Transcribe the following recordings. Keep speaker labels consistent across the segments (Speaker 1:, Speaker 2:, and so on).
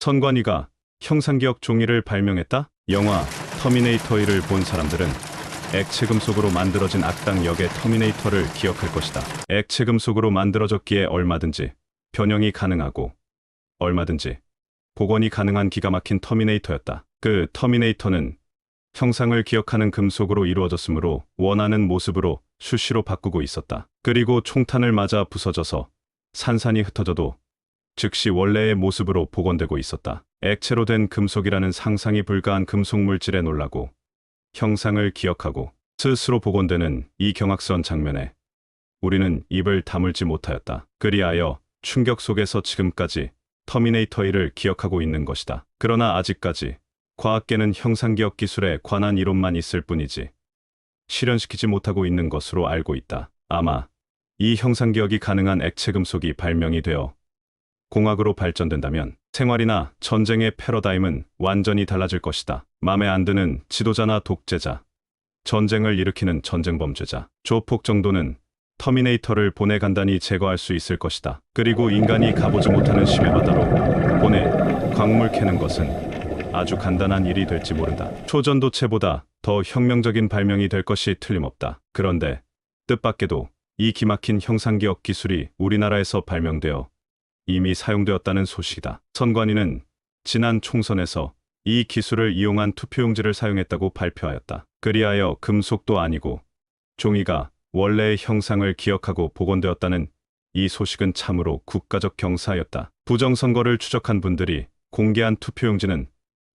Speaker 1: 선관위가 형상기억 종이를 발명했다? 영화 터미네이터 1을 본 사람들은 액체 금속으로 만들어진 악당 역의 터미네이터를 기억할 것이다. 액체 금속으로 만들어졌기에 얼마든지 변형이 가능하고 얼마든지 복원이 가능한 기가 막힌 터미네이터였다. 그 터미네이터는 형상을 기억하는 금속으로 이루어졌으므로 원하는 모습으로 수시로 바꾸고 있었다. 그리고 총탄을 맞아 부서져서 산산이 흩어져도 즉시 원래의 모습으로 복원되고 있었다. 액체로 된 금속이라는 상상이 불가한 금속 물질에 놀라고 형상을 기억하고 스스로 복원되는 이 경악스러운 장면에 우리는 입을 다물지 못하였다. 그리하여 충격 속에서 지금까지 터미네이터 1을 기억하고 있는 것이다. 그러나 아직까지 과학계는 형상기억 기술에 관한 이론만 있을 뿐이지 실현시키지 못하고 있는 것으로 알고 있다. 아마 이 형상기억이 가능한 액체 금속이 발명이 되어 공학으로 발전된다면 생활이나 전쟁의 패러다임은 완전히 달라질 것이다. 맘에 안 드는 지도자나 독재자, 전쟁을 일으키는 전쟁 범죄자, 조폭 정도는 터미네이터를 보내 간단히 제거할 수 있을 것이다. 그리고 인간이 가보지 못하는 심해 바다로 보내 광물 캐는 것은 아주 간단한 일이 될지 모른다. 초전도체보다 더 혁명적인 발명이 될 것이 틀림없다. 그런데 뜻밖에도 이 기막힌 형상기억 기술이 우리나라에서 발명되어 이미 사용되었다는 소식이다. 선관위는 지난 총선에서 이 기술을 이용한 투표용지를 사용했다고 발표하였다. 그리하여 금속도 아니고 종이가 원래의 형상을 기억하고 복원되었다는 이 소식은 참으로 국가적 경사였다. 부정선거를 추적한 분들이 공개한 투표용지는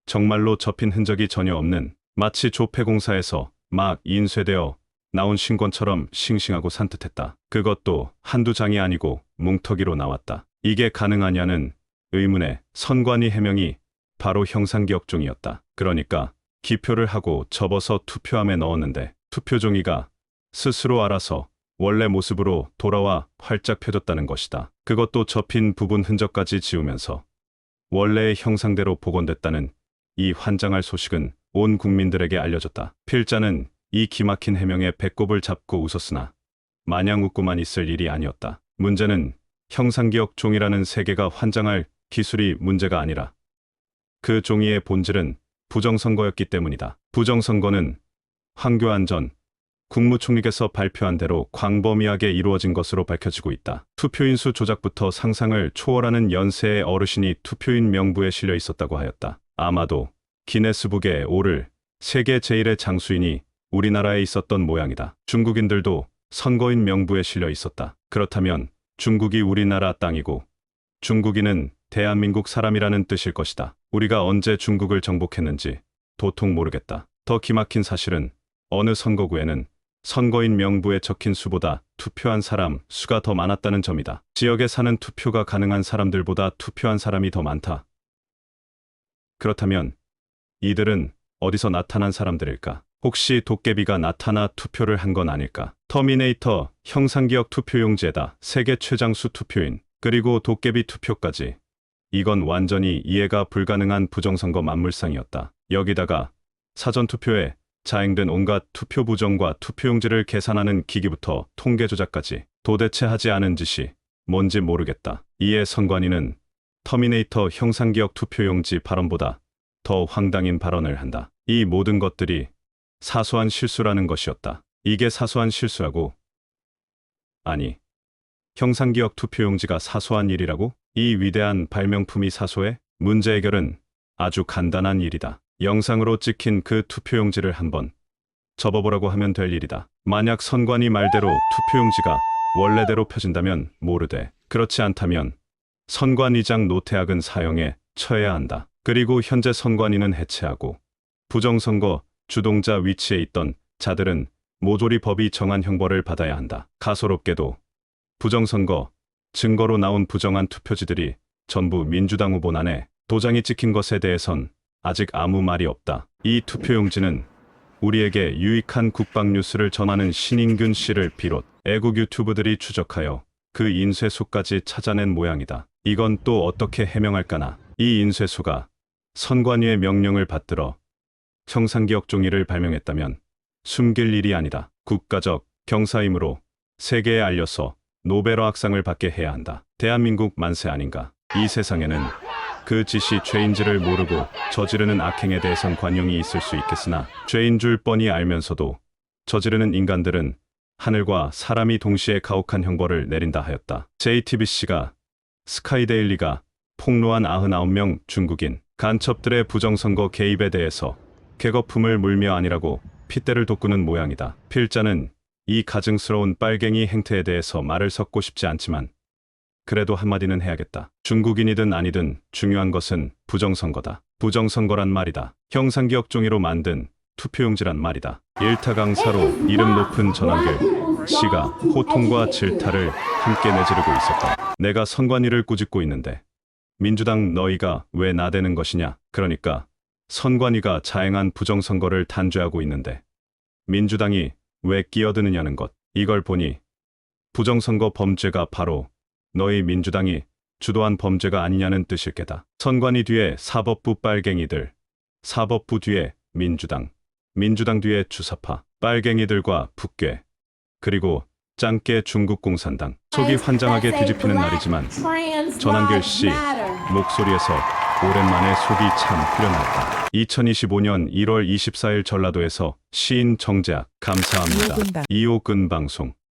Speaker 1: 정말로 접힌 흔적이 전혀 없는 마치 조폐공사에서 막 인쇄되어 나온 신권처럼 싱싱하고 산뜻했다. 그것도 한두 장이 아니고 뭉터기로 나왔다. 이게 가능하냐는 의문에 선관위 해명이 바로 형상기억종이었다. 그러니까 기표를 하고 접어서 투표함에 넣었는데 투표종이가 스스로 알아서 원래 모습으로 돌아와 활짝 펴졌다는 것이다. 그것도 접힌 부분 흔적까지 지우면서 원래의 형상대로 복원됐다는 이 환장할 소식은 온 국민들에게 알려졌다. 필자는 이 기막힌 해명에 배꼽을 잡고 웃었으나 마냥 웃고만 있을 일이 아니었다. 문제는 형상기억 종이라는 세계가 환장할 기술이 문제가 아니라 그 종이의 본질은 부정선거였기 때문이다. 부정선거는 황교안 전 국무총리께서 발표한 대로 광범위하게 이루어진 것으로 밝혀지고 있다. 투표인 수 조작부터 상상을 초월하는 연세의 어르신이 투표인 명부에 실려 있었다고 하였다. 아마도 기네스북에 오를 세계 제1의 장수인이 우리나라에 있었던 모양이다. 중국인들도 선거인 명부에 실려 있었다. 그렇다면 중국이 우리나라 땅이고 중국인은 대한민국 사람이라는 뜻일 것이다. 우리가 언제 중국을 정복했는지 도통 모르겠다. 더 기막힌 사실은 어느 선거구에는 선거인 명부에 적힌 수보다 투표한 사람 수가 더 많았다는 점이다. 지역에 사는 투표가 가능한 사람들보다 투표한 사람이 더 많다. 그렇다면 이들은 어디서 나타난 사람들일까? 혹시 도깨비가 나타나 투표를 한 건 아닐까? 터미네이터 형상기억 투표용지에다 세계 최장수 투표인 그리고 도깨비 투표까지. 이건 완전히 이해가 불가능한 부정선거 만물상이었다. 여기다가 사전투표에 자행된 온갖 투표 부정과 투표용지를 계산하는 기기부터 통계 조작까지 도대체 하지 않은 짓이 뭔지 모르겠다. 이에 선관위는 터미네이터 형상기억 투표용지 발언보다 더 황당인 발언을 한다. 이 모든 것들이 사소한 실수라는 것이었다. 이게 사소한 실수라고? 아니, 형상기억 투표용지가 사소한 일이라고? 이 위대한 발명품이 사소해? 문제 해결은 아주 간단한 일이다. 영상으로 찍힌 그 투표용지를 한번 접어보라고 하면 될 일이다. 만약 선관위 말대로 투표용지가 원래대로 펴진다면 모르되, 그렇지 않다면 선관위장 노태악은 사형에 처해야 한다. 그리고 현재 선관위는 해체하고 부정선거 주동자 위치에 있던 자들은 모조리 법이 정한 형벌을 받아야 한다. 가소롭게도 부정선거 증거로 나온 부정한 투표지들이 전부 민주당 후보란에 도장이 찍힌 것에 대해선 아직 아무 말이 없다. 이 투표용지는 우리에게 유익한 국방 뉴스를 전하는 신인균 씨를 비롯 애국 유튜브들이 추적하여 그 인쇄소까지 찾아낸 모양이다. 이건 또 어떻게 해명할까나. 이 인쇄소가 선관위의 명령을 받들어 형상기억 종이를 발명했다면 숨길 일이 아니다. 국가적 경사이므로 세계에 알려서 노벨어학상을 받게 해야 한다. 대한민국 만세 아닌가. 이 세상에는 그 짓이 죄인지를 모르고 저지르는 악행에 대해선 관용이 있을 수 있겠으나 죄인 줄 뻔히 알면서도 저지르는 인간들은 하늘과 사람이 동시에 가혹한 형벌을 내린다 하였다. JTBC가 스카이데일리가 폭로한 99명 중국인 간첩들의 부정선거 개입에 대해서 개거품을 물며 아니라고 핏대를 돋구는 모양이다. 필자는 이 가증스러운 빨갱이 행태에 대해서 말을 섞고 싶지 않지만 그래도 한마디는 해야겠다. 중국인이든 아니든 중요한 것은 부정선거다. 부정선거란 말이다. 형상기억 종이로 만든 투표용지란 말이다. 일타강사로 이름 높은 전한길 씨가 호통과 질타를 함께 내지르고 있었다. 내가 선관위를 꾸짖고 있는데 민주당 너희가 왜 나대는 것이냐. 그러니까 선관위가 자행한 부정선거를 단죄하고 있는데 민주당이 왜 끼어드느냐는 것. 이걸 보니 부정선거 범죄가 바로 너희 민주당이 주도한 범죄가 아니냐는 뜻일 게다. 선관위 뒤에 사법부 빨갱이들, 사법부 뒤에 민주당, 민주당 뒤에 주사파, 빨갱이들과 북괴, 그리고 짱깨 중국 공산당. 속이 환장하게 뒤집히는 날이지만 전한길 씨 목소리에서 오랜만에 속이 참 후련하다. 2025년 1월 24일 전라도에서 시인 정재학 감사합니다. 2호 근 방송